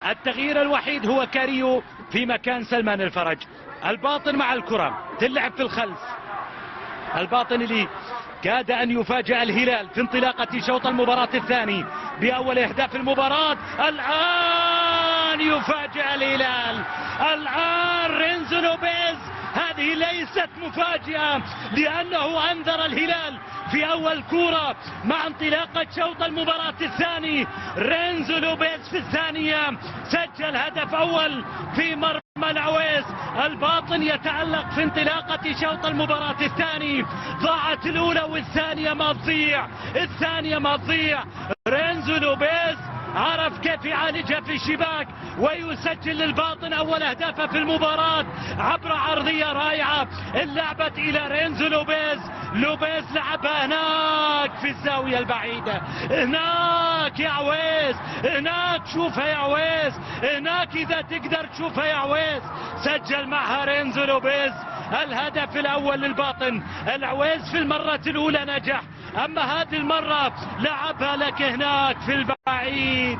التغيير الوحيد هو كاريو في مكان سلمان الفرج. الباطن مع الكرة تلعب في الخلف. الباطن اللي كاد أن يفاجأ الهلال في انطلاقة شوط المباراة الثاني بأول إهداف المباراة. الآن يفاجأ الهلال، الآن رينزو لوبيز. هذه ليست مفاجأة لأنه أنذر الهلال في أول كورة مع انطلاقة شوط المباراة الثاني. رينزو لوبيز في الثانية سجل هدف أول في مرمى العويس. الباطن يتألق في انطلاقة شوط المباراة الثاني. ضاعت الأولى والثانية ما تضيع، الثانية ما تضيع. رينزو لوبيز عرف كيف يعالجها في الشباك ويسجل للباطن أول أهدافه في المباراة عبر عرضية رائعة لعبت إلى رينزو لوبيز. لوبيز لعبها هناك في الزاوية البعيدة، هناك يا عويس، هناك شوفها يا عويس، هناك إذا تقدر تشوفها يا عويس. سجل معها رينزو لوبيز الهدف الأول للباطن. العويس في المرة الأولى نجح، أما هذه المرة لعبها لك هناك في البعيد.